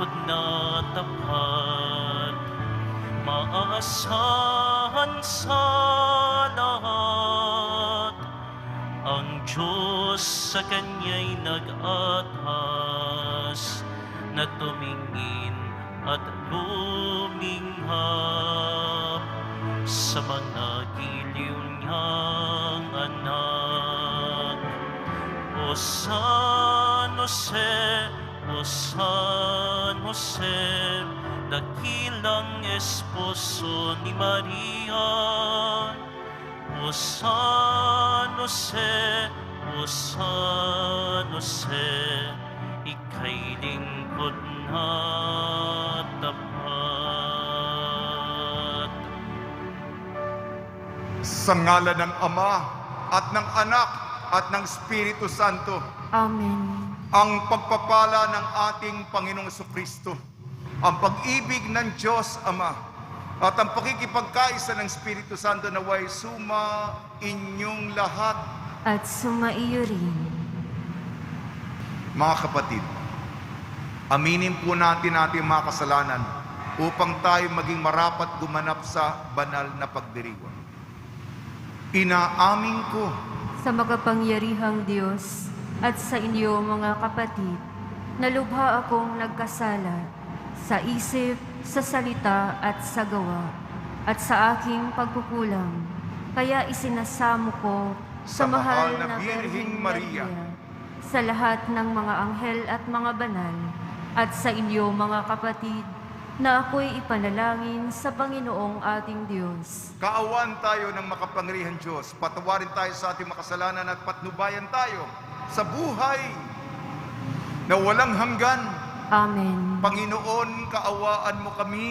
lingkod na tapat, maaasahan sa lahat. Ang Diyos sa Kanya'y nag-atas na tumingin at luminghap sa mga giliw niyang anak. O San Jose, O San Jose, dakilang esposo ni Maria. O San Jose, O San Jose, ika'y lingkod na tapat. Sa ngalan ng Ama at ng Anak at ng Espiritu Santo. Amen. Ang pagpapala ng ating Panginoong Jesucristo, ang pag-ibig ng Diyos Ama, at ang pakikipagkaisa ng Espiritu Santo naway suma inyong lahat. At sumaiyo rin. Mga kapatid, aminin po natin ating mga kasalanan upang tayo maging marapat gumanap sa banal na pagdiriwang. Inaamin ko Sa makapangyarihang Diyos at sa inyo mga kapatid, na lubha akong nagkasala sa isip, sa salita at sa gawa, at sa aking pagkukulang. Kaya isinasamo ko sa mahal na Birheng Maria, sa lahat ng mga anghel at mga banal, at sa inyo mga kapatid, na ako'y ipanalangin sa Panginoong ating Diyos. Kaawan tayo ng makapangyarihang Diyos, patawarin tayo sa ating makasalanan at patnubayan tayo sa buhay na walang hanggan. Amen. Panginoon, kaawaan mo kami.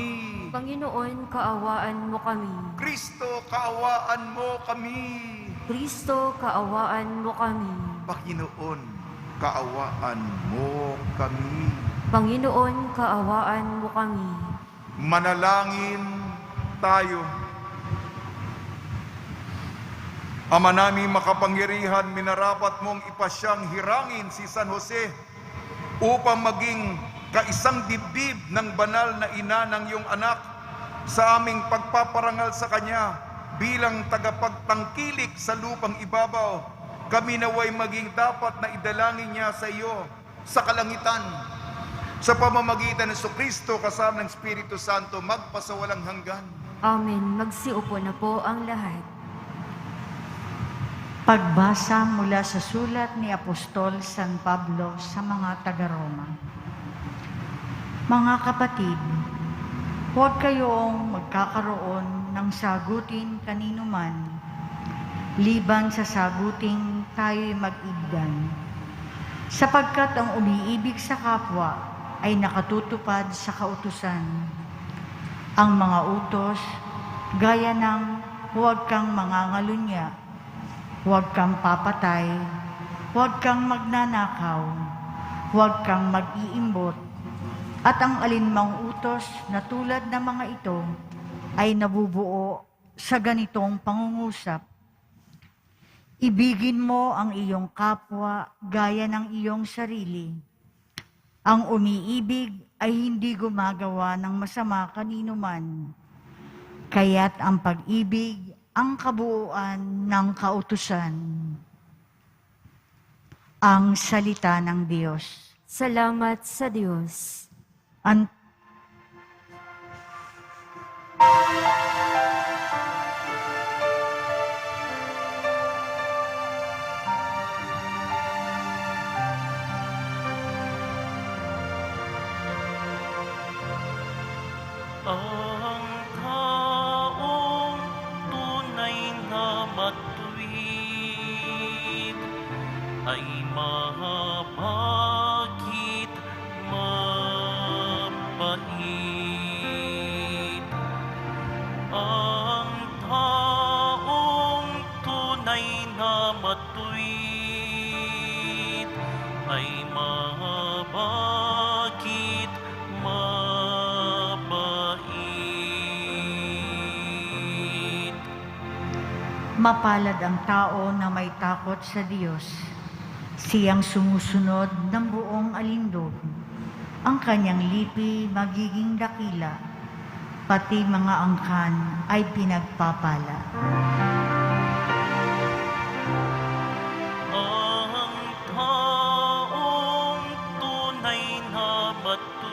Panginoon, kaawaan mo kami. Kristo, kaawaan mo kami. Kristo, kaawaan mo kami. Panginoon, kaawaan mo kami. Panginoon, kaawaan mo kami. Manalangin tayo. Ama namin makapangyarihan, minarapat mong ipasyang hirangin si San Jose upang maging kaisang dibdib ng banal na ina ng iyong anak sa aming pagpaparangal sa kanya bilang tagapagtangkilik sa lupang ibabaw. Kami naway maging dapat na idalangin niya sa iyo sa kalangitan sa pamamagitan ng Jesucristo kasama ng Espiritu Santo magpasawalang hanggan. Amen. Magsiupo na po ang lahat. Pagbasa mula sa sulat ni Apostol San Pablo sa mga taga-Roma. Mga kapatid, huwag kayong magkakaroon ng sagutin kanino man, liban sa saguting tayo'y mag-ibgan. Sapagkat ang umiibig sa kapwa ay nakatutupad sa kautusan. Ang mga utos, gaya ng huwag kang mangangalunya, huwag kang papatay, huwag kang magnanakaw, huwag kang mag-iimbot, at ang alinmang utos na tulad ng mga ito ay nabubuo sa ganitong pangungusap. Ibigin mo ang iyong kapwa gaya ng iyong sarili. Ang umiibig ay hindi gumagawa ng masama kanino man, kaya't ang pag-ibig ang kabuuan ng kautusan. Ang salita ng Diyos. Salamat sa Diyos. Ang taong tunay na matuwid ay mabagit, mabait. Ang taong tunay na matuwid ay mabagit, mabait. Mapalad ang tao na may takot sa Diyos, siyang sumusunod ng buong alindog. Ang kanyang lipi magiging dakila, pati mga angkan ay pinagpapala. Ang taong tunay na matuwid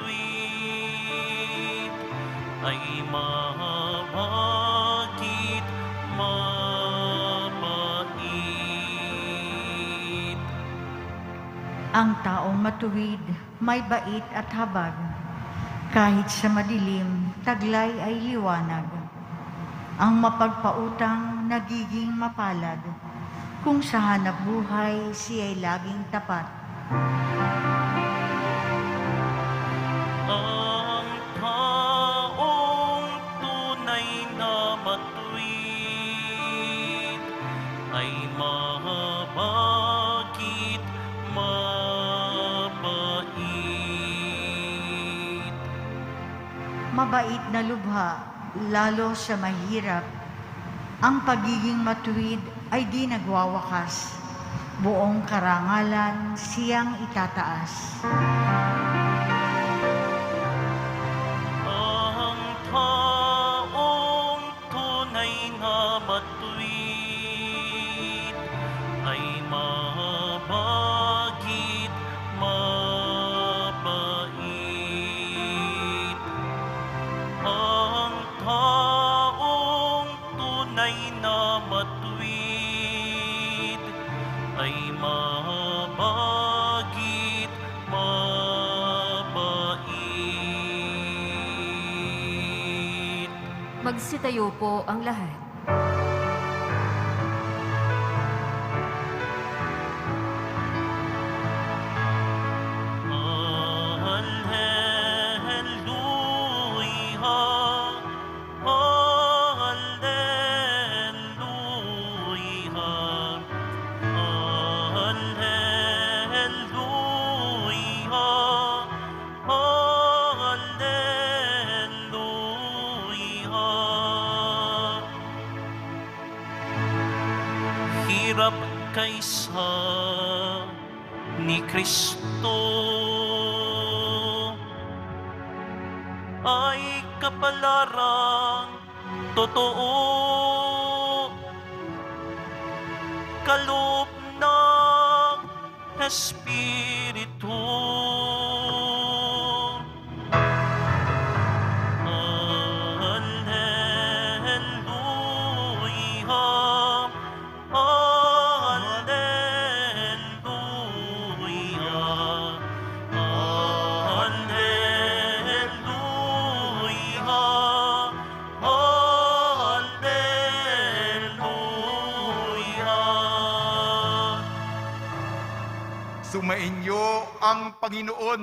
ay mabagit, mabait. Ang taong matuwid, may bait at habag. Kahit sa madilim, taglay ay liwanag. Ang mapagpautang nagiging mapalad. Kung sa hanap buhay, siya'y laging tapat. Ang taong tunay na matuwid ay mabagit, mabait. Mabait na lubha, lalo sa mahirap. Ang pagiging matuwid ay di nagwawakas. Buong karangalan siyang itataas. Ang taong tunay na matuwid ay mabagit, mabait. Ang taong tunay na matuwid ay mabagit, mabait. Magsitayo po ang lahat. Alleluia, alleluia, alleluia, alleluia. Hirap kaysa ni Kristo ay kapalarang totoo, kaloob ng Espiritu. Alleluia, alleluia, alleluia, alleluia. Sumainyo ang Panginoon.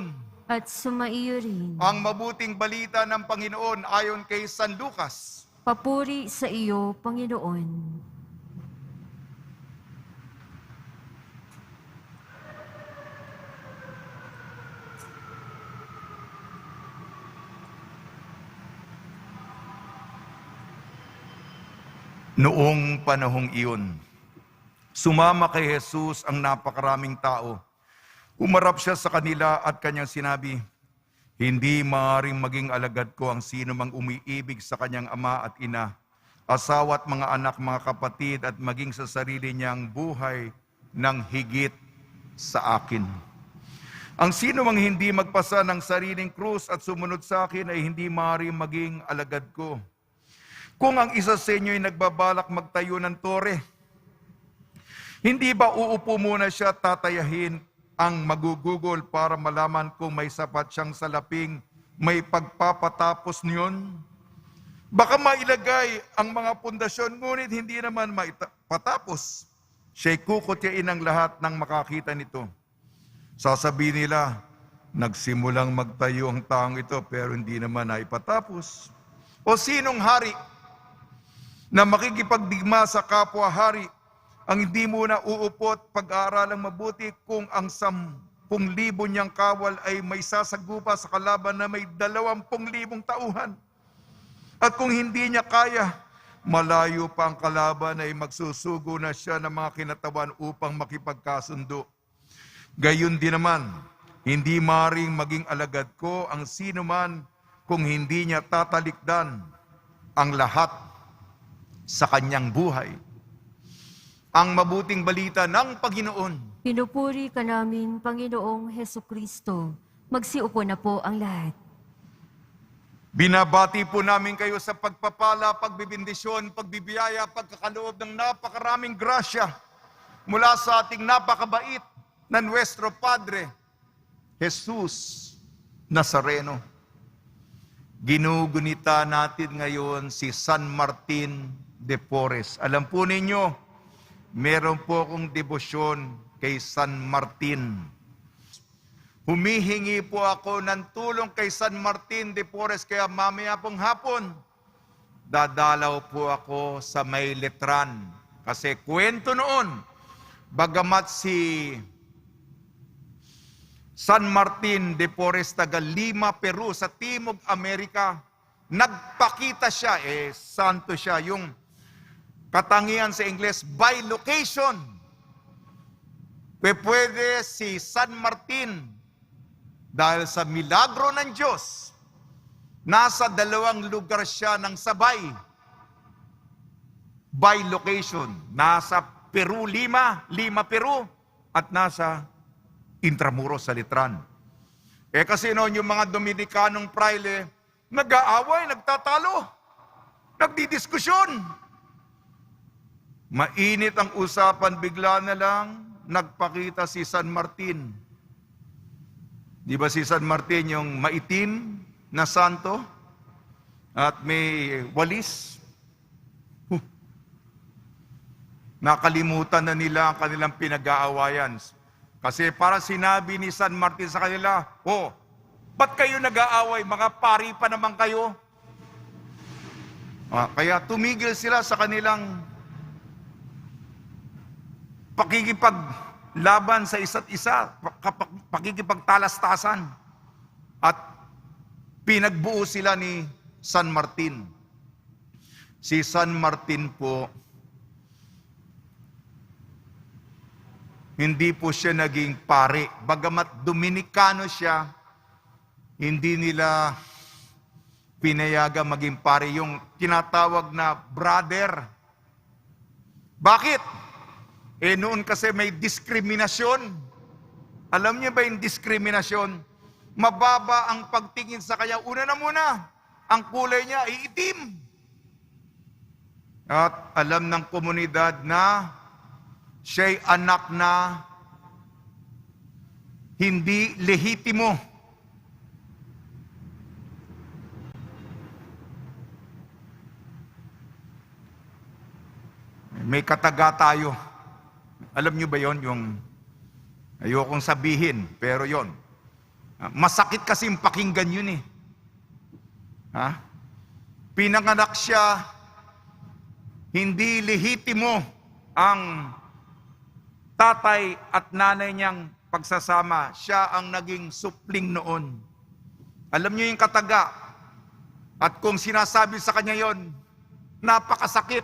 At sumaiyo rin. Ang mabuting balita ng Panginoon ayon kay San Lucas. Papuri sa iyo, Panginoon. Noong panahong iyon, sumama kay Jesus ang napakaraming tao. Umarap siya sa kanila at kanyang sinabi, "Hindi maaaring maging alagad ko ang sino mang umiibig sa kanyang ama at ina, asawa at mga anak, mga kapatid at maging sa sarili niyang buhay ng higit sa akin. Ang sino mang hindi magpasa ng sariling krus at sumunod sa akin ay hindi maaaring maging alagad ko. Kung ang isa sa inyo ay nagbabalak magtayo ng tore, hindi ba uupo muna siya tatayahin ang magugugol para malaman kung may sapat siyang salaping may pagpapatapos niyon? Baka mailagay ang mga pundasyon, ngunit hindi naman maipatapos. Siya'y kukutyain ang lahat ng makakita nito. Sasabihin nila, nagsimulang magtayo ang taong ito pero hindi naman naipatapos. O sinong hari na makikipagdigma sa kapwa-hari ang hindi muna uupot pag-aaralang mabuti kung ang 10,000 niyang kawal ay may sasagupa sa kalaban na may 20,000 tauhan. At kung hindi niya kaya, malayo pa ang kalaban ay magsusugo na siya ng mga kinatawan upang makipagkasundo. Gayon din naman, Hindi maring maging alagad ko ang sino man kung hindi niya tatalikdan ang lahat sa kanyang buhay. Ang mabuting balita ng Panginoon. Pinupuri ka namin, Panginoong Hesukristo. Magsiupo na po ang lahat. Binabati po namin kayo sa pagpapala, pagbibindisyon, pagbibiyaya, pagkakaloob ng napakaraming grasya mula sa ating napakabait na Nuestro Padre, Jesus Nazareno. Ginugunita natin ngayon si San Martin de Porres. Alam po ninyo, meron po akong debosyon kay San Martin. Humihingi po ako ng tulong kay San Martin de Porres, kaya mamaya pong hapon, dadalaw po ako sa may Letran. Kasi kwento noon, bagamat si San Martin de Porres, taga Lima, Peru, sa Timog Amerika, nagpakita siya, santo siya, yung katangian sa Ingles, by location. Pwede si San Martin, dahil sa milagro ng Diyos, nasa 2 lugar siya ng sabay. By location, nasa Peru, Lima, Peru, at nasa Intramuros sa Letran. Kasi noon yung mga Dominikanong praile, nag-aaway, nagtatalo, nagdidiskusyon. Mainit ang usapan, bigla na lang nagpakita si San Martin. Di ba si San Martin yung maitim na santo at may walis? Nakalimutan na nila ang kanilang pinag-aawayan. Kasi para sinabi ni San Martin sa kanila, ba't kayo nag-aaway? Mga pari pa naman kayo. Kaya tumigil sila sa kanilang pakikipaglaban sa isa't isa, pakikipagtalastasan. At pinagbuo sila ni San Martin. Si San Martin po, hindi po siya naging pare. Bagamat Dominikano siya, hindi nila pinayagan maging pare. Yung tinatawag na brother. Bakit? Noon kasi may diskriminasyon. Alam niyo ba yung diskriminasyon? Mababa ang pagtingin sa kanya. Una na muna, ang kulay niya ay itim. At alam ng komunidad na siya'y anak na hindi lehitimo. May kataga tayo. Alam niyo ba yon? Yung ayokong sabihin, pero yon. Masakit kasi pakinggan yun . Pinanganak siya, hindi lehitimo ang tatay at nanay niyang pagsasama. Siya ang naging supling noon. Alam niyo yung kataga. At kung sinasabi sa kanya yon, napakasakit.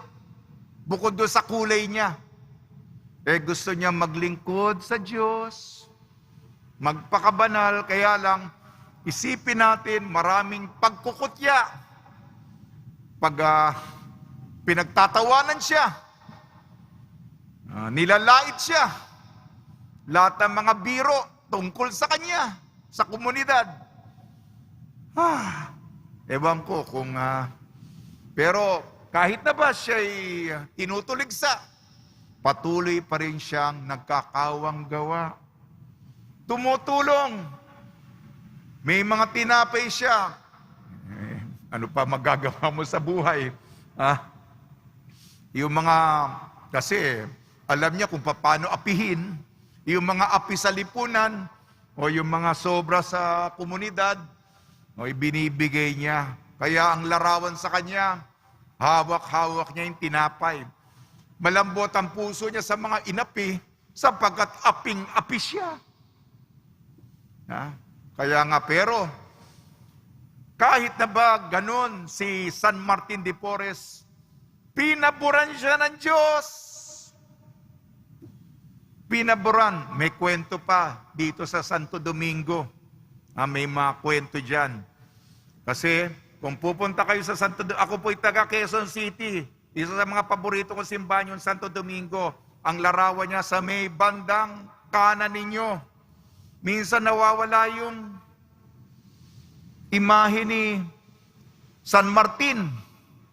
Bukod doon sa kulay niya. Gusto niya maglingkod sa Diyos, magpakabanal, kaya lang isipin natin maraming pagkukutya. Pag pinagtatawanan siya, nilalait siya, lahat ng mga biro tungkol sa kanya, sa komunidad. Ewan ko kung... pero kahit na ba siya'y tinutuligsa, patuloy pa rin siyang nagkakawang gawa. Tumutulong. May mga tinapay siya. Ano pa magagawa mo sa buhay? Yung mga, kasi alam niya kung paano apihin, yung mga api sa lipunan, o yung mga sobra sa komunidad, o ibinibigay niya. Kaya ang larawan sa kanya, hawak-hawak niya yung tinapay. Malambot ang puso niya sa mga inapi, sapagkat aping-api siya. Kaya nga, pero, kahit na ba ganun si San Martin de Porres, pinaburan siya ng Diyos. Pinaboran, may kwento pa dito sa Santo Domingo. May mga kwento dyan. Kasi kung pupunta kayo sa Santo Domingo, ako po'y taga Quezon City. Isa sa mga paborito kong simbahan yung Santo Domingo. Ang larawan niya sa may bandang kanan ninyo. Minsan nawawala yung imahe ni San Martin.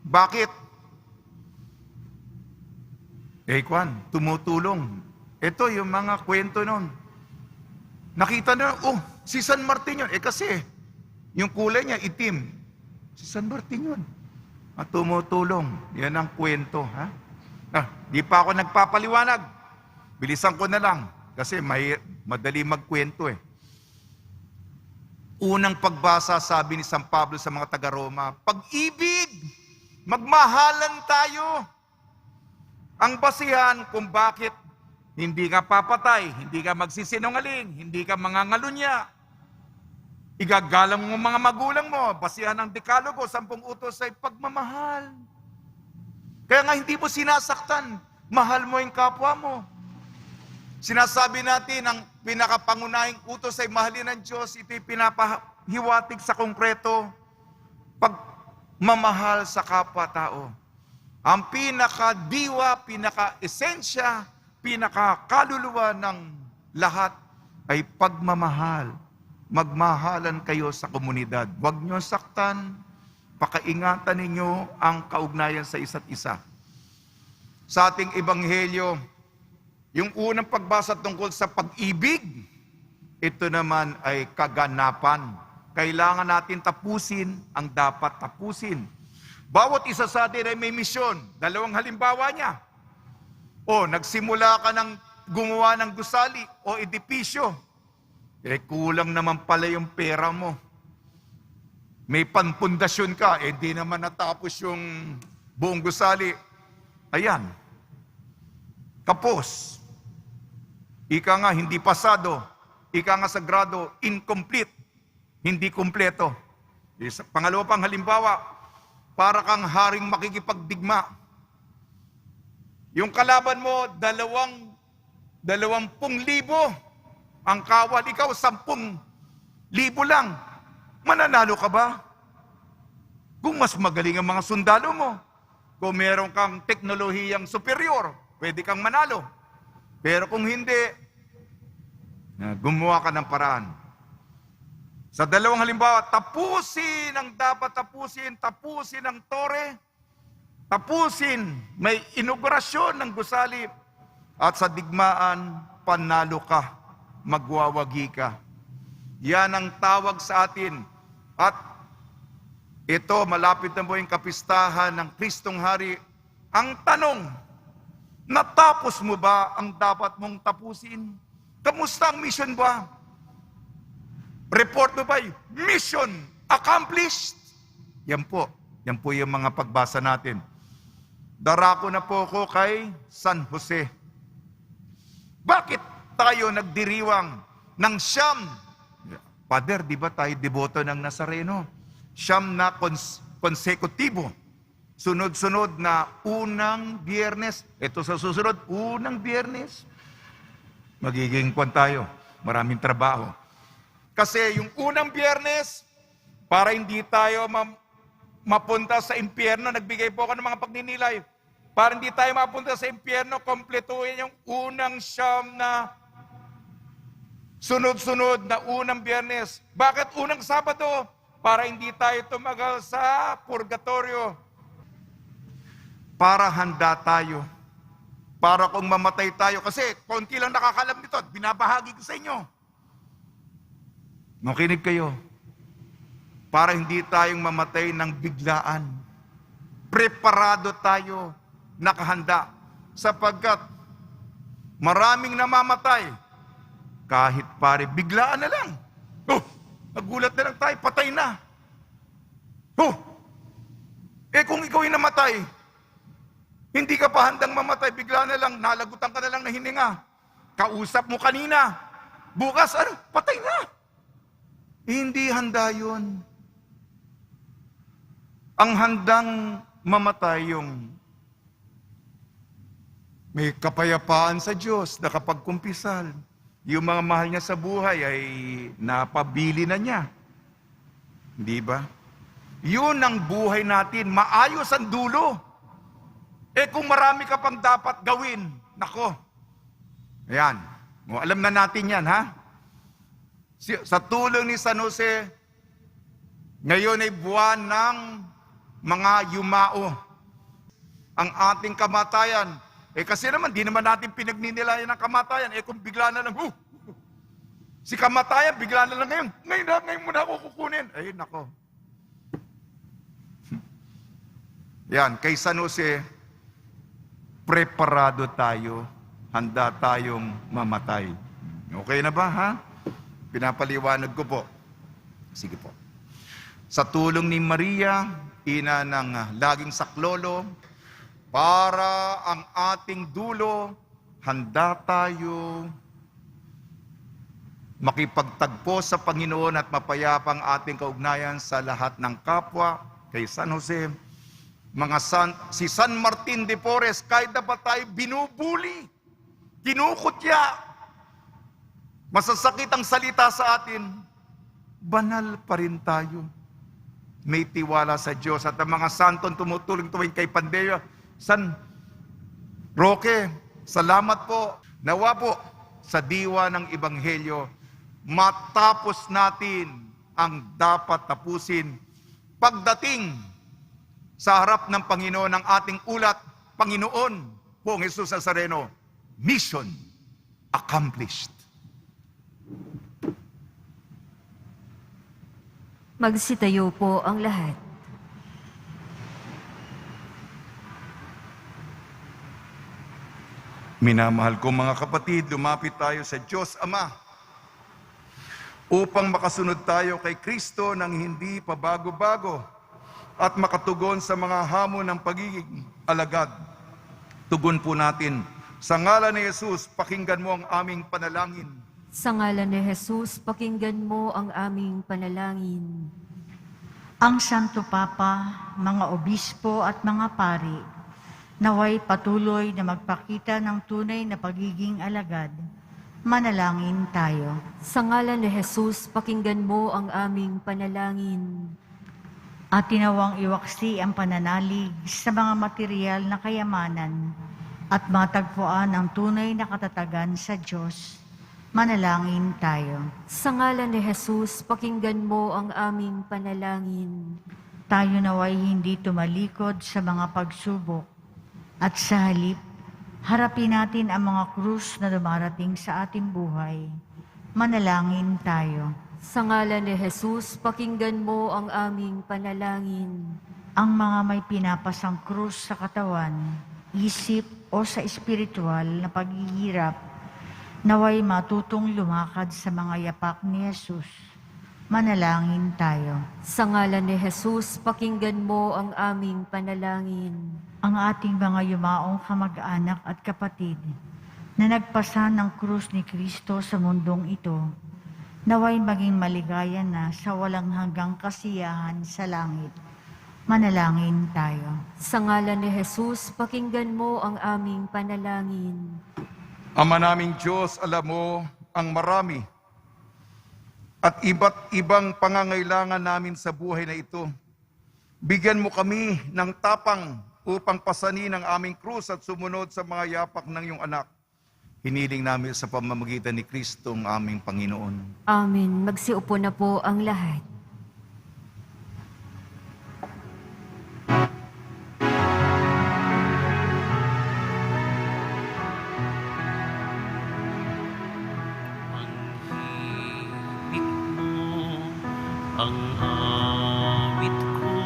Bakit? Tumutulong. Ito yung mga kwento nun. Nakita na, si San Martin yun. Kasi, yung kulay niya itim. Si San Martin yun. At tumutulong. Yan ang kwento. Di pa ako nagpapaliwanag. Bilisan ko na lang. Kasi madali magkwento eh. Unang pagbasa, sabi ni San Pablo sa mga taga-Roma, pag-ibig, magmahalan tayo. Ang basihan kung bakit hindi ka papatay, hindi ka magsisinungaling, hindi ka mangangalunya. Igagalang mo mga magulang mo, basihan ng Dekalogo, 10 utos ay pagmamahal. Kaya nga hindi mo sinasaktan, mahal mo yung kapwa mo. Sinasabi natin, ang pinakapangunahing utos ay mahalin ng Diyos, ito'y pinapahiwatig sa konkreto, pagmamahal sa kapwa-tao. Ang pinakadiwa, pinaka-esensya, pinakakaluluwa ng lahat ay pagmamahal. Magmahalan kayo sa komunidad. Huwag niyo saktan, pakaingatan ninyo ang kaugnayan sa isa't isa. Sa ating ebanghelyo, yung unang pagbasa tungkol sa pag-ibig, ito naman ay kaganapan. Kailangan natin tapusin ang dapat tapusin. Bawat isa sa atin ay may misyon. 2 halimbawa niya. Nagsimula ka ng gumawa ng gusali o edipisyo. Kulang naman pala yung pera mo. May panpundasyon ka, di naman natapos yung buong gusali. Ayan. Kapos. Ika nga, hindi pasado. Ika nga sagrado, incomplete. Hindi kumpleto. Pangalawa pang halimbawa, para kang haring makikipagdigma. Yung kalaban mo, 20,000 ang kawal. Ikaw, 10,000 lang. Mananalo ka ba? Kung mas magaling ang mga sundalo mo, kung meron kang teknolohiyang superior, pwede kang manalo. Pero kung hindi, gumawa ka ng paraan. Sa 2 halimbawa, tapusin ang dapat tapusin ang tore, tapusin, may inaugurasyon ng gusali, at sa digmaan, panalo ka, magwawagi ka. Yan ang tawag sa atin. At ito, malapit na po yung kapistahan ng Kristong Hari. Ang tanong, natapos mo ba ang dapat mong tapusin? Kamusta ang mission ba? Report mo ba? Mission accomplished? Yan po yung mga pagbasa natin. Darako na po ko kay San Jose. Bakit tayo nagdiriwang ng siyam? Father, di ba tayo deboto ng Nazareno? Siyam na konsekutibo. Sunod-sunod na unang Biyernes. Ito sa susunod, unang Biyernes. Magiging kwan tayo. Maraming trabaho. Kasi yung unang Biyernes, para hindi tayo mapunta sa impyerno, nagbigay po ako ng mga pagninilay. Para hindi tayo mapunta sa impyerno, kompletuhin yung unang siyam na sunod-sunod na unang Biyernes. Bakit unang Sabado? Para hindi tayo tumagal sa purgatorio. Para handa tayo. Para kung mamatay tayo. Kasi konti lang nakakalam nito at binabahagi ko sa inyo. Makinig kayo. Para hindi tayong mamatay ng biglaan. Preparado tayo, nakahanda. Sapagkat maraming namamatay. Kahit pare, biglaan na lang. Nagulat na lang tayo, patay na. Kung ikaw ay namatay, hindi ka pa handang mamatay, bigla na lang, nalagutan ka na lang na hininga. Kausap mo kanina. Bukas, patay na. Hindi handa yun. Ang handang mamatay May kapayapaan sa Diyos na kapag kumpisal, yung mga mahal niya sa buhay ay napabili na niya. Di ba? Yun ang buhay natin. Maayos ang dulo. Kung marami ka pang dapat gawin, nako. Ayan. Alam na natin yan, ha? Sa tulong ni San Jose, ngayon ay buwan ng mga yumao. Ang ating kamatayan, kasi naman, di naman natin pinagninilayan ng kamatayan. Kung bigla na lang, si kamatayan, bigla na lang ngayon mo na ako kukunin. Ay, nako. Yan, kay San Jose, preparado tayo, handa tayong mamatay. Okay na ba, ha? Pinapaliwanag ko po. Sige po. Sa tulong ni Maria, ina ng laging saklolo, para ang ating dulo, handa tayo makipagtagpo sa Panginoon at mapayapang ating kaugnayan sa lahat ng kapwa, kay San Jose, si San Martin de Porres, kahit na ba tayo binubuli, kinukutya, masasakit ang salita sa atin, banal pa rin tayo. May tiwala sa Diyos. At ang mga santong tumutulong tuwing kay Pandeo, San Roque, salamat po. Nawa po sa diwa ng Ebanghelyo, matapos natin ang dapat tapusin pagdating sa harap ng Panginoon ng ating ulat, Panginoon, Poong Jesus Nazareno, mission accomplished. Magsitayo po ang lahat. Minamahal ko mga kapatid, lumapit tayo sa Diyos Ama upang makasunod tayo kay Kristo ng hindi pabago-bago at makatugon sa mga hamon ng pagiging alagad. Tugon po natin, sa ngalan ni Jesus, pakinggan mo ang aming panalangin. Sa ngalan ni Jesus, pakinggan mo ang aming panalangin. Ang Santo Papa, mga obispo at mga pari, naway patuloy na magpakita ng tunay na pagiging alagad. Manalangin tayo. Sa ngalan ni Jesus, pakinggan mo ang aming panalangin. At tinawang iwaksi ang pananalig sa mga material na kayamanan at matagpuan ang tunay na katatagan sa Diyos. Manalangin tayo. Sa ngalan ni Jesus, pakinggan mo ang aming panalangin. Tayo naway hindi tumalikod sa mga pagsubok at sa halip, harapin natin ang mga krus na dumarating sa ating buhay. Manalangin tayo. Sa ngalan ni Jesus, pakinggan mo ang aming panalangin. Ang mga may pinapasang krus sa katawan, isip o sa espiritual na paghihirap, naway matutong lumakad sa mga yapak ni Jesus. Manalangin tayo. Sa ngalan ni Jesus, pakinggan mo ang aming panalangin. Ang ating mga yumaong kamag-anak at kapatid na nagpasa ng krus ni Kristo sa mundong ito, naway maging maligaya na sa walang hanggang kasiyahan sa langit. Manalangin tayo. Sa ngalan ni Jesus, pakinggan mo ang aming panalangin. Ama naming Diyos, alam mo ang marami at iba't ibang pangangailangan namin sa buhay na ito. Bigyan mo kami ng tapang upang pasanin ang aming krus at sumunod sa mga yapak ng iyong anak. Hiniling namin sa pamamagitan ni Kristo ang aming Panginoon. Amen. Magsiupo na po ang lahat. Ang awit ko,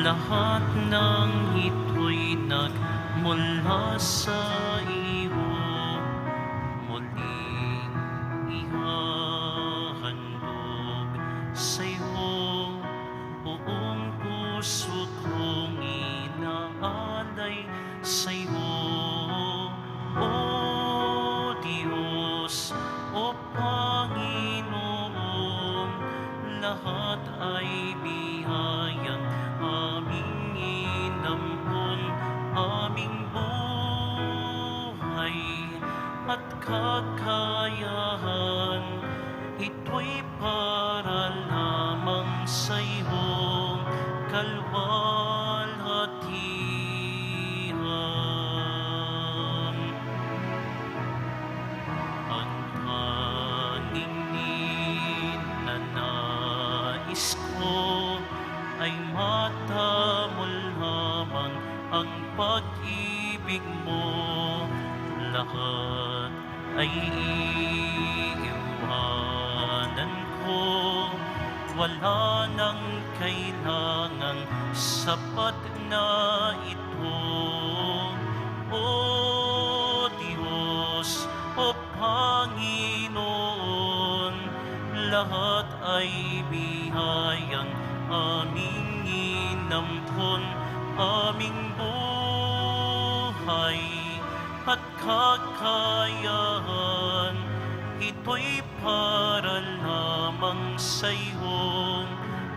lahat ng ito'y nagmula sa iyo. Muling ihahandog sa iyo, buong puso kong inaalay sa iyo. O Diyos, o Panginoon, lahat ay biyayang aming inampon, aming buhay. buhay at kakayahan, ito'y para lamang sa iyong kalwalhatian. Ang tanging ninanais ko ay matamo lamang ang pag-ibig mo. Lahat ay iiwanan ko, wala nang kailangang sapat na ito. O Diyos, o Panginoon, lahat ay biyayang aming inampon, aming buhay at kakayahan, ito'y para lamang sa iyong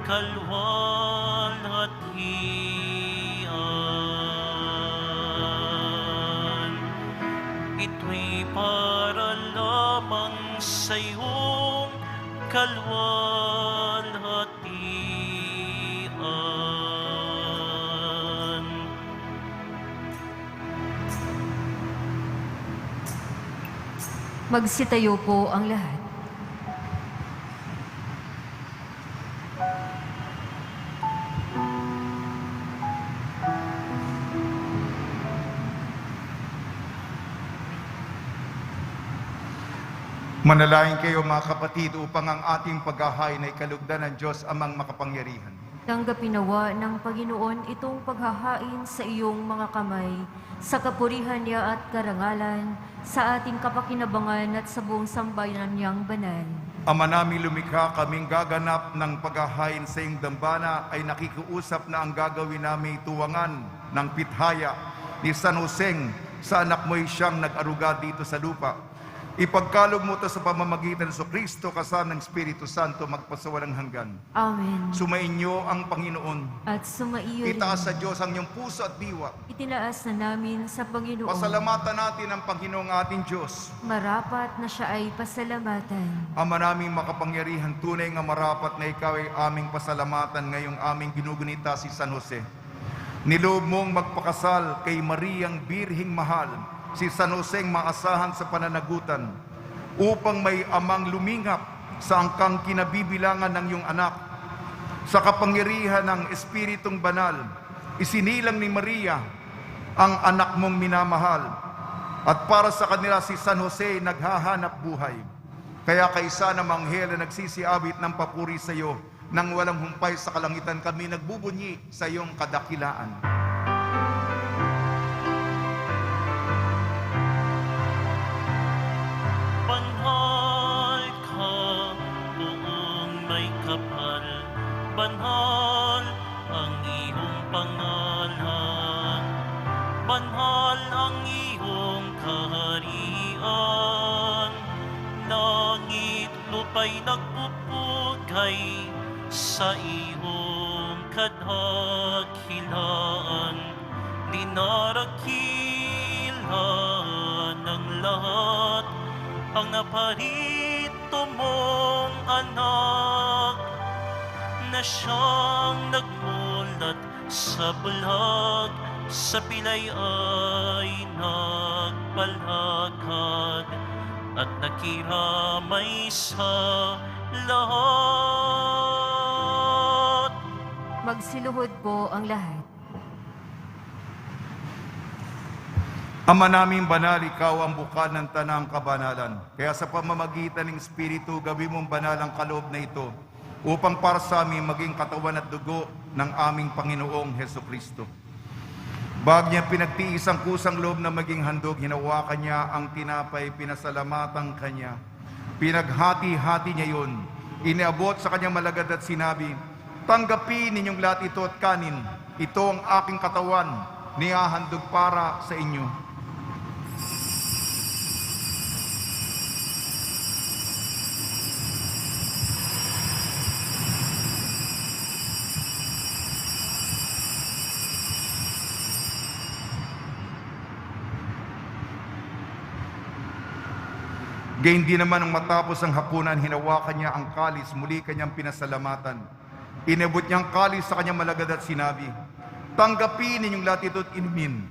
kalwalhatian. Ito'y para lamang sa iyong kalwalhatian. Magsitayo po ang lahat. Manalangin kayo mga kapatid upang ang ating paghahain ay kalugdan ng Diyos amang makapangyarihan. Tanggapin nawa ng Panginoon itong paghahain sa iyong mga kamay, sa kapurihan niya at karangalan, sa ating kapakinabangan at sa buong sambayanan niyang banal. Ama namin lumikha, kaming gaganap ng paghahain sa iyong dambana ay nakikiusap na ang gagawin namin tuwangan ng pithaya ni San Joseng sa anak mo'y siyang nag-aruga dito sa lupa. Ipagkalog mo ito sa pamamagitan ng Kristo kasama ng Espiritu Santo magpasawalang hanggan. Amen. Sumainyo ang Panginoon. At sumaiyo rin. Itaas sa Diyos ang iyong puso at diwa. Itinaas na namin sa Panginoon. Pasalamatan natin ang Panginoong ating Diyos. Marapat na siya ay pasalamatan. Ama naming makapangyarihan, tunay nga marapat na ikaw ay aming pasalamatan ngayong aming ginugunita si San Jose. Niloob mong magpakasal kay Mariang Birhing Mahal, si San Joseng maasahan sa pananagutan, upang may amang lumingap sa angkang kinabibilangan ng iyong anak. Sa kapangyarihan ng Espiritong Banal, isinilang ni Maria ang anak mong minamahal, at para sa kanila si San Jose naghahanap buhay. Kaya kaisa ng manghel na nagsisiabit ng papuri sa iyo, nang walang humpay sa kalangitan kami nagbubunyi sa iyong kadakilaan. Banal ka, buong may kapal, banal ang iyong pangalan, banal ang iyong kaharian, langit lupa'y nagpupugay sa iyong kadakilaan, dinarakilan ng lahat ang naparito mong anak, na siyang nagmulat sa bulag, sa pilay ay nagpalakad, at nakiramay sa lahat. Magsiluhod po ang lahat. Ama naming banal, ikaw ang bukal ng tanang kabanalan. Kaya sa pamamagitan ng Espiritu, gawin mong banal ang kaloob na ito, upang para sa amin maging katawan at dugo ng aming Panginoong Hesukristo. Bag niya pinagtiis ang kusang loob na maging handog, hinawakan niya ang tinapay, pinasalamatan kanya. Pinaghati-hati niya yun, iniabot sa kanyang malagad at sinabi, tanggapin ninyong lahat ito at kanin, ito ang aking katawan, nihahandog para sa inyo. Gayon din naman nang matapos ang hapunan, hinawakan niya ang kalis, muli kanyang pinasalamatan. Inabot niyang kalis sa kanyang malagad at sinabi, "Tanggapin ninyong lahat ito't inumin.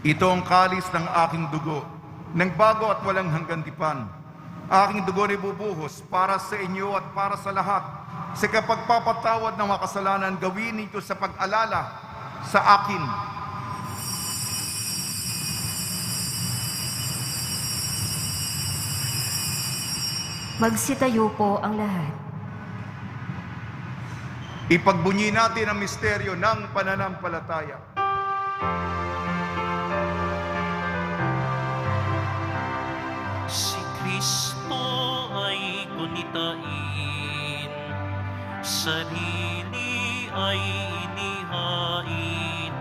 Ito ang kalis ng aking dugo, ng bago at walang hanggang tipan. Aking dugo na ibubuhos para sa inyo at para sa lahat. Sa kapagpapatawad ng mga kasalanan, gawin ito sa pag-alala sa akin." Magsitayo po ang lahat. Ipagbunyi natin ang misteryo ng pananampalataya. Si Kristo ay gunitain, sarili ay inihain,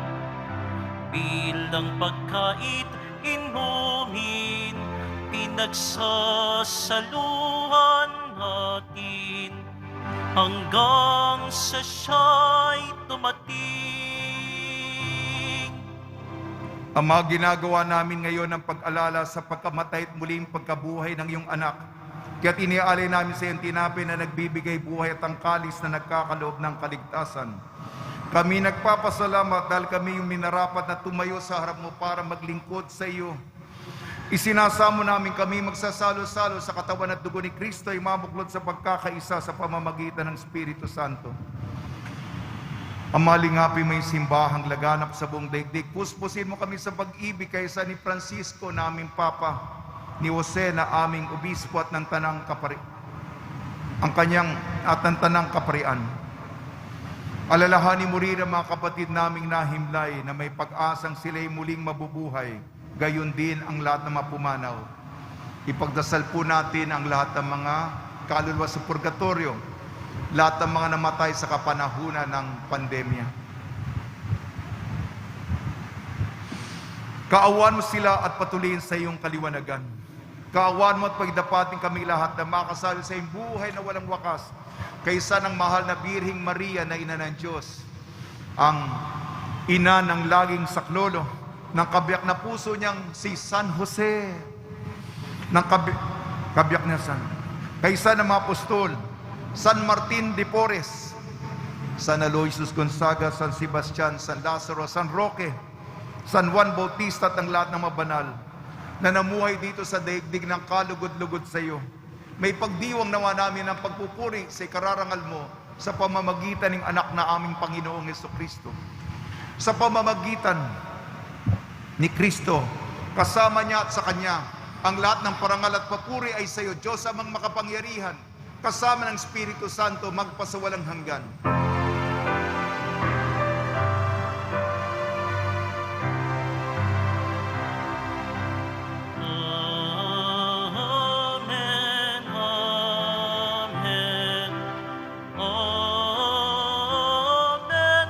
bilang pagkait inumin, pinagsasaluhan natin, hanggang sa siya'y tumating. Ama, ginagawa namin ngayon ang pag-alala sa pagkamatay at muling pagkabuhay ng iyong anak. Kaya't iniaalay namin sa iyong tinapay na nagbibigay buhay at ang kalis na nagkakaloob ng kaligtasan. Kami nagpapasalamat dahil kami yung minarapat na tumayo sa harap mo para maglingkod sa iyo. Isinasamo namin kami magsasalo-salo sa katawan at dugo ni Kristo ay mabuklod sa pagkakaisa sa pamamagitan ng Espiritu Santo. Amalingapin mo yung simbahang laganap sa buong daigdig. Puspusin mo kami sa pag-ibig kaysa ni Francisco na aming Papa, ni Jose na aming Obispo at ng Tanang Kaparian. Alalahanin mo rin ang mga kapatid naming nahimlay na may pag-asang sila'y muling mabubuhay, gayon din ang lahat ng mapumanaw. Ipagdasal po natin ang lahat ng mga kaluluwa sa purgatorio, lahat ng mga namatay sa kapanahunan ng pandemya. Kaawaan mo sila at patuloyin sa iyong kaliwanagan. Kaawaan mo at pagdapatin kami lahat na makasali sa iyong buhay na walang wakas, kaysa ng mahal na Birhing Maria na ina ng Diyos, ang ina ng laging saklolo, ng kabiyak na puso niyang si San Jose, ng kabiyak na San, kaysa ng mga apostol, San Martin de Porres, San Aloysius Gonzaga, San Sebastian, San Lazaro, San Roque, San Juan Bautista at ang lahat ng mabanal na namuhay dito sa daigdig ng kalugod-lugod sa iyo. May pagdiwang nawa namin ng pagpupuri sa ikararangal mo sa pamamagitan ng anak na aming Panginoong Jesucristo. Sa pamamagitan ni Kristo, kasama niya at sa Kanya, ang lahat ng parangal at papuri ay sa iyo, Diyos amang makapangyarihan, kasama ng Espiritu Santo, magpasawalang hanggan. Amen, amen, amen,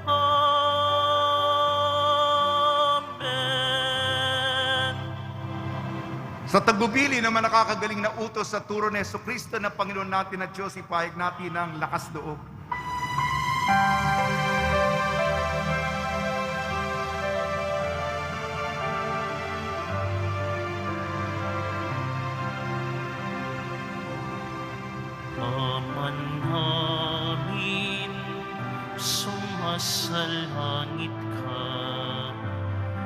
amen. Sa tagbubili naman nakakagaling na utos sa turo ni Jesucristo na Panginoon natin at Diyos, ipahayag natin ng lakas loob. Ama namin, sumasalangit ka,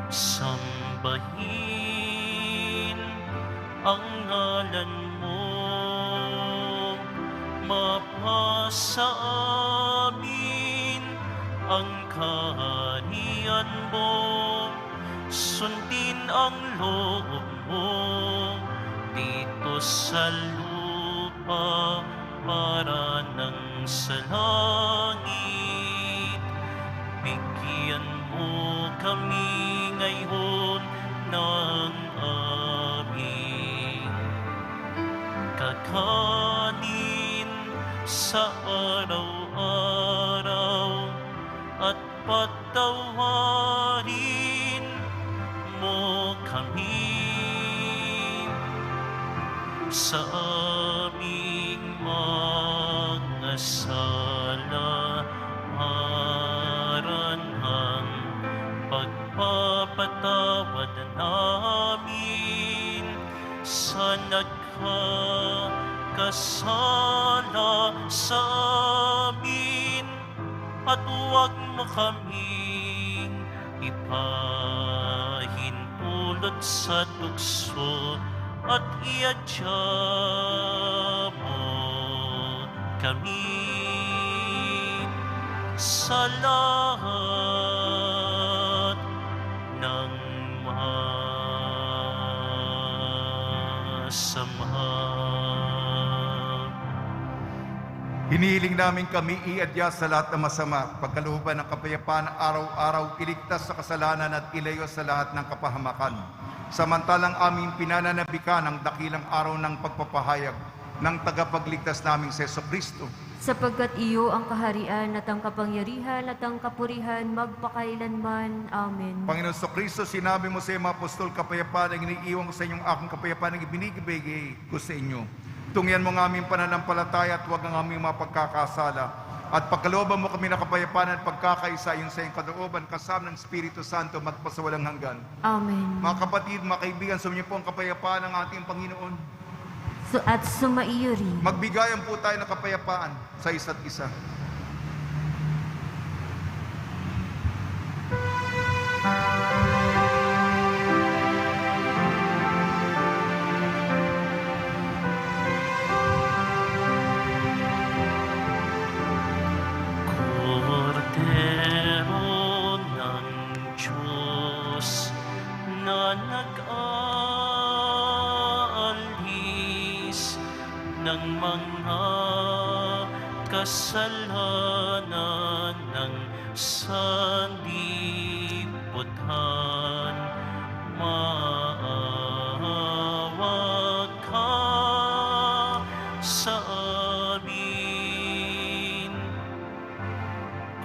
sambahin ang ngalan mo, mapasa amin ang kaharian mo, sundin ang loob mo dito sa lupa para ng sa langit. Bigyan mo kami ngayon ng aming kakanin sa araw-araw at patawarin mo kami sa aming mga sala, maranhang pagpapatawad namin sa magkakasala sa amin, at huwag mo kaming ipahintulot sa tukso, at iadya mo kami sa lahat ng masama. Hinihiling namin kami iadya sa lahat ng masama, pagkalooban ng kapayapaan araw-araw, iligtas sa kasalanan at ilayo sa lahat ng kapahamakan. Samantalang aming pinananabikan ang dakilang araw ng pagpapahayag ng tagapagligtas naming si Jesucristo. Sapagkat iyo ang kaharian at ang kapangyarihan at ang kapurihan magpakailanman. Amen. Panginoon Jesucristo, sinabi mo sa iyong mga apostol, kapayapaan ang iniiwan ko sa inyong aking kapayapaan ang ibinibigay ko sa inyo. Tungyan mo ang aming pananampalataya at huwag ang aming mga pagkakasala. At pagkalooban mo kami ng kapayapaan at pagkakaisa yung sa iyong kalooban kasama ng Espiritu Santo magpasawalang hanggan. Amen. Mga kapatid, mga kaibigan, sumunyo po ang kapayapaan ng ating Panginoon. At sumaiyo rin. Magbigayan po tayo ng kapayapaan sa isa't isa. Kordero ng Diyos na nag-aalis ng mga kasalanan ng sanlibutan, maawa ka sa amin.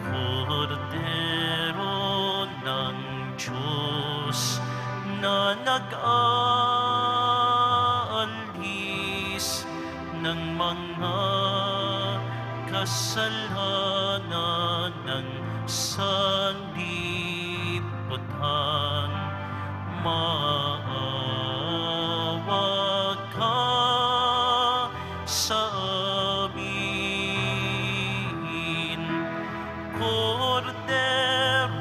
Kordero ng Diyos na nag-aalis ng mga kasalanan ng sanlibutan, maawa ka sa amin. Kordero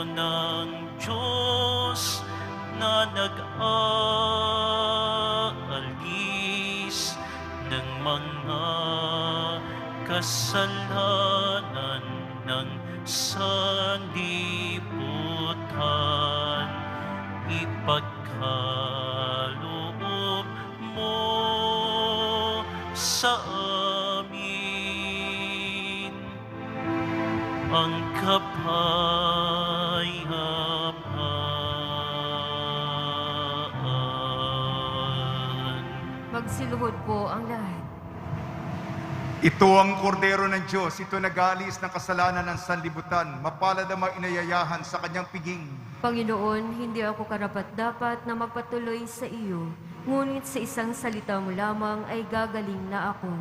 ng Diyos na nag-aalis ng mga kasalanan ng sanlibutan, ipagkaloob mo sa amin ang kapayapaan. Magsiluhod po ang lahat. Ito ang kordero ng Diyos, ito nag-aalis ng kasalanan ng sanlibutan, mapalad ang mga inayayahan sa kanyang piging. Panginoon, hindi ako karapat-dapat na magpatuloy sa iyo, ngunit sa isang salita mo lamang ay gagaling na ako.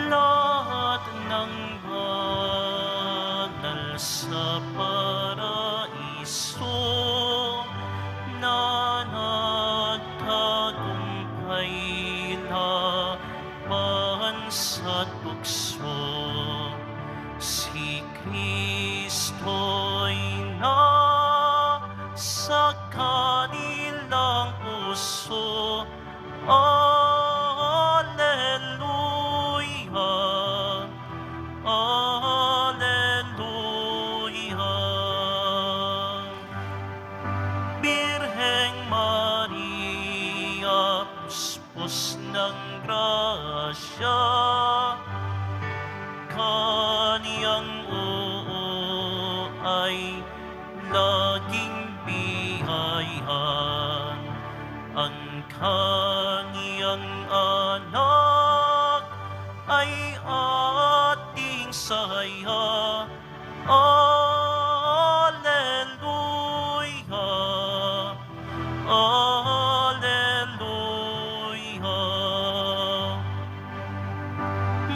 Lahat ng banal sa paraiso na nagtagumpay laban sa tukso, si Kristo'y nasa kanilang puso. Alleluia, Alleluia. Birheng Maria, puspos ng grasya, kaniyang oo ay laging biyayaan. Ang kaniyang anak aming saya. Alleluia, Alleluia.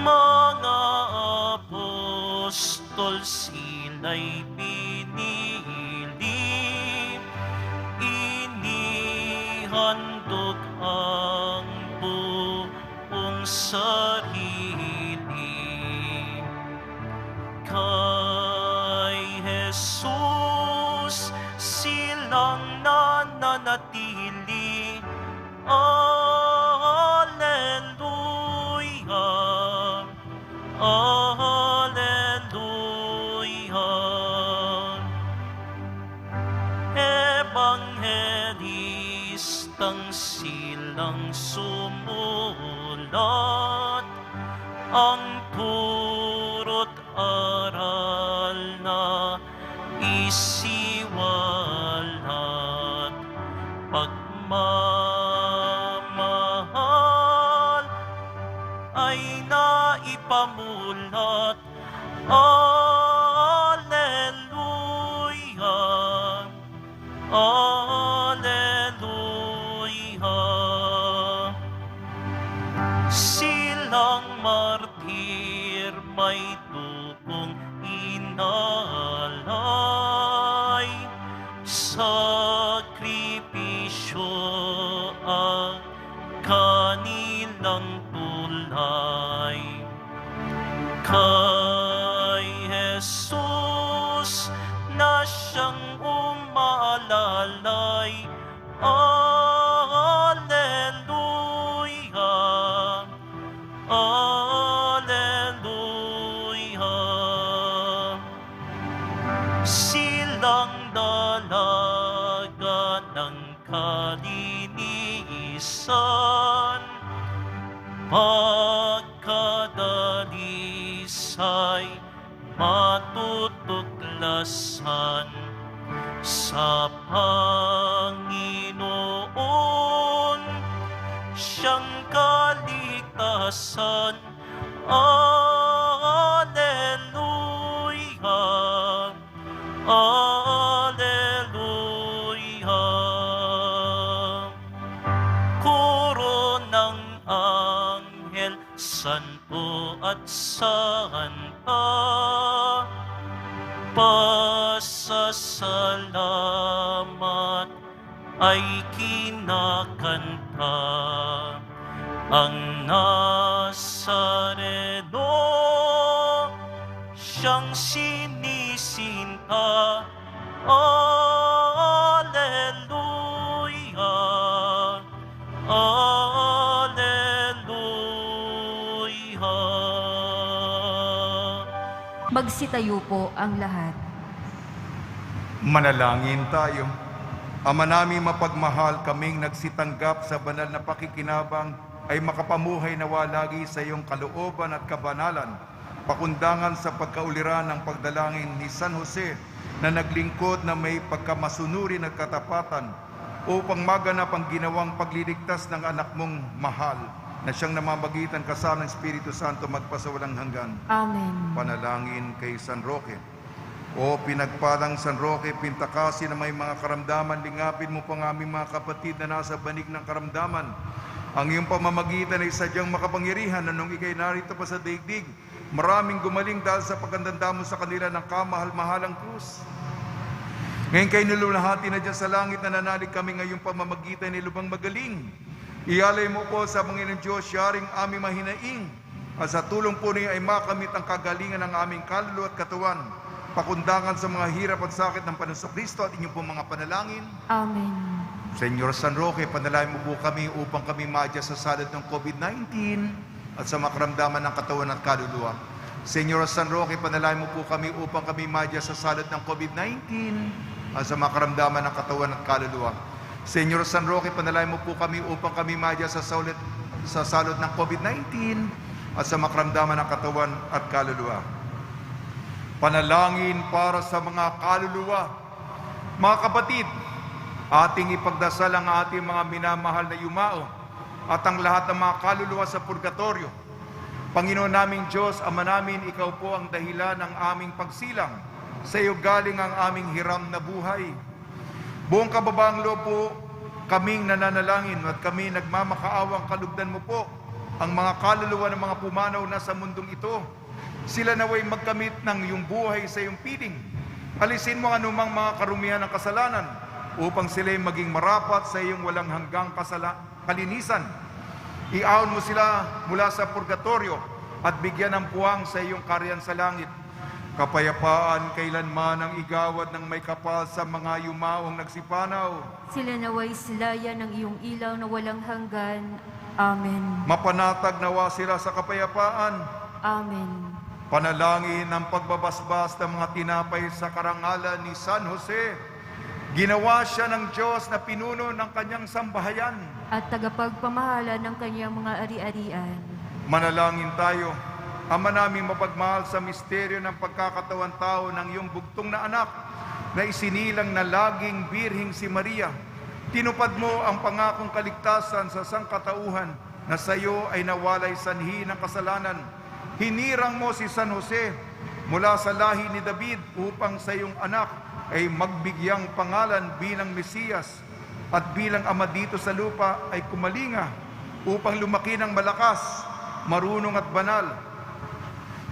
Mga apostol sila'y pinili, inihandog ang buong sarili kay Jesus, silang nananatili. Alleluia, Alleluia. Ebanghelistang silang sumulat, ang puro't aral na isiwalat. Pagmamahal ay naipamulat. Alleluia, Alleluia. Silang martir may dugong inalay, sakripisyo ang kanilang tulay. Kay Jesus na siyang umaalalay. Alleluia, Alleluia. Silang dalaga ng kalinisan, pagkadalisay matutuklasan sa Panginoon, siyang kaligtasan. Alleluia, Alleluia. Kuro ng anghel, santo at santa, pasasalamat ay kinakanta. Ang Nazareno, siyang sinisinta. Alleluia, Alleluia. Magsitayo po ang lahat. Manalangin tayo. Ama namin mapagmahal, kaming nagsitanggap sa banal na pakikinabang ay makapamuhay nawa lagi sa iyong kalooban at kabanalan, pakundangan sa pagkauliran ng pagdalangin ni San Jose na naglingkod na may pagkamasunurin at katapatan upang maganap ang ginawang pagliligtas ng anak mong mahal na siyang namamagitan kasama ng Espiritu Santo magpasawalang hanggan. Amen. Panalangin kay San Roque. O pinagpalang San Roque, pintakasi na may mga karamdaman, lingapin mo pa ng aming mga kapatid na nasa banig ng karamdaman. Ang iyong pamamagitan ay sadyang makapangyarihan na nung ikay narito pa sa daigdig, maraming gumaling dahil sa pagkandanda mo sa kanila ng kamahal-mahalang krus. Ngayon kayo nilulahati na dyan sa langit, na nanalig kami ngayong pamamagitan ni Lubang Magaling. Ialay mo po sa Panginoon Diyos, yaring aming mahinaing, at sa tulong po niya ay makamit ang kagalingan ng aming kaluluwa at katawan, pakundangan sa mga hirap at sakit ng Panginoon Kristo at inyong po mga panalangin. Amen. Senyor San Roque, panalangin mo po kami upang kami madya sa salad ng COVID-19 at sa makaramdaman ng katawan at kaluluwa. Senyor San Roque, panalangin mo po kami upang kami madya sa salad ng COVID-19 at sa makaramdaman ng katawan at kaluluwa. Senyor San Roque, panalangin mo po kami upang kami madya sa salad ng COVID-19 at sa makaramdaman ng katawan at kaluluwa. Panalangin para sa mga kaluluwa. Mga kapatid, ating ipagdasal ang ating mga minamahal na yumao at ang lahat ng mga kaluluwa sa purgatorio. Panginoon naming Diyos, Ama namin, Ikaw po ang dahilan ng aming pagsilang. Sa iyo galing ang aming hiram na buhay. Buong kababaang loob po, kaming nananalangin at kami nagmamakaawang kalugdan mo po ang mga kaluluwa ng mga pumanaw na sa mundong ito. Sila naway magkamit ng iyong buhay sa iyong piling. Alisin mo ang anumang mga karumihan ng kasalanan upang sila'y maging marapat sa iyong walang hanggang kalinisan. Iaon mo sila mula sa purgatorio at bigyan ng puwang sa iyong kaharian sa langit. Kapayapaan kailanman ang igawad ng may kapal sa mga yumaong nagsipanaw. Sila naway silayan ng iyong ilaw na walang hanggan. Amen. Mapanatag nawa sila sa kapayapaan. Amen. Panalangin ang pagbabasbas ng mga tinapay sa karangalan ni San Jose. Ginawa siya ng Diyos na pinuno ng kanyang sambahayan. At tagapagpamahala ng kanyang mga ari-arian. Manalangin tayo. Ama naming mapagmahal sa misteryo ng pagkakatawan tao ng iyong bugtong na anak na isinilang na laging birhing si Maria. Tinupad mo ang pangakong kaligtasan sa sangkatauhan na sa iyo ay nawalay sanhi ng kasalanan. Hinirang mo si San Jose mula sa lahi ni David upang sa iyong anak ay magbigyang pangalan bilang Mesiyas at bilang ama dito sa lupa ay kumalinga upang lumaki ng malakas, marunong at banal.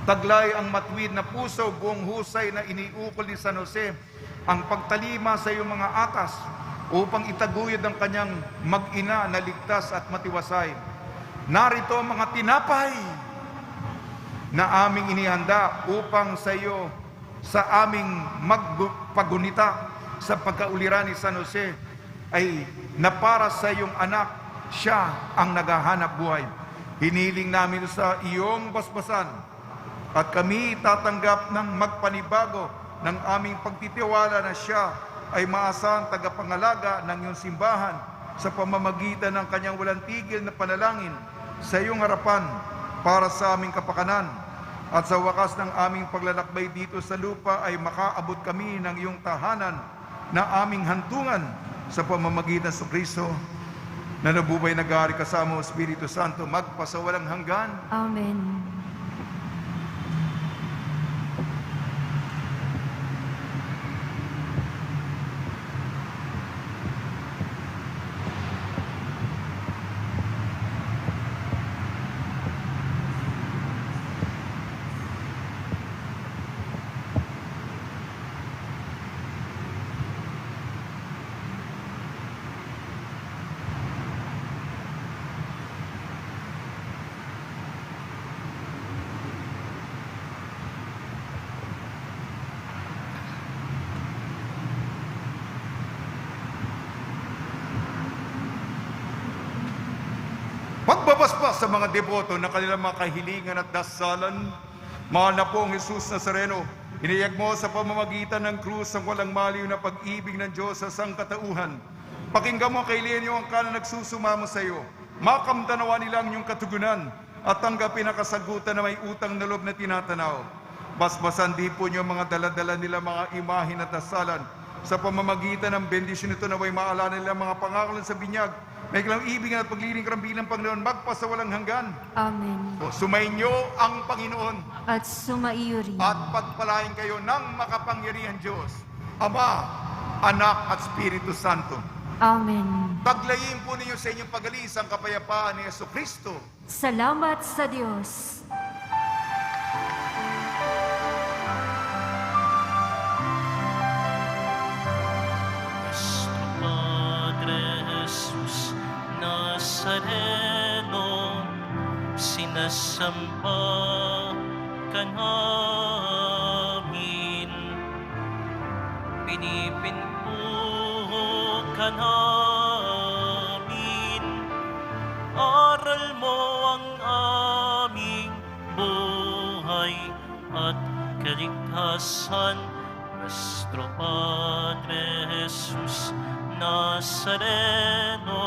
Taglay ang matuwid na puso, buong husay na iniukol ni San Jose ang pagtalima sa iyong mga atas upang itaguyod ang kanyang mag-ina na ligtas at matiwasay. Narito ang mga tinapay na aming inihanda upang sa iyo sa aming magpagunita sa pagkauliran ni San Jose ay napara sa iyong anak, siya ang naghahanap buhay. Hiniling namin sa iyong basbasan at kami tatanggap ng magpanibago ng aming pagtitiwala na siya ay maasang tagapangalaga ng iyong simbahan sa pamamagitan ng kanyang walang tigil na panalangin sa iyong harapan para sa aming kapakanan. At sa wakas ng aming paglalakbay dito sa lupa ay makaabot kami ng iyong tahanan na aming hantungan sa pamamagitan sa Kristo na nabubuhay nag-aari kasama o Espiritu Santo magpasawalang hanggan. Amen. Pagbabasbas sa mga deboto na kanilang mga kahilingan at dasalan, mahal na pong Jesus Nazareno, iniyag mo sa pamamagitan ng krus ang walang maliw na pag-ibig ng Diyos sa sangkatauhan. Pakinggan mo kay Lenyo ang kanang nagsusumamo sa iyo. Makamdanawa nilang iyong katugunan at tanggapin ang kasagutan na may utang na loob na tinatanaw. Basbasan din po niyo mga daladala nila mga imahin at dasalan. Sa pamamagitan ng bendisyon nito na may maalala nila mga pangakulan sa binyag, may kilang ibig at pagliling karambilang Panginoon magpasawalang hanggan. Amen. Sumainyo ang Panginoon At sumaiyo rin. at pagpalain kayo ng makapangyarihan Diyos, Ama, Anak at Espiritu Santo. Amen. Paglayin po ninyo sa inyong pagalis ang kapayapaan ni Jesucristo. Salamat sa Diyos. Nuestro Padre Jesus Nazareno, sinasamba ka namin, pinipinpo ka namin, aral mo ang aming buhay at kaligtasan. Nuestro Padre Jesus Nazareno,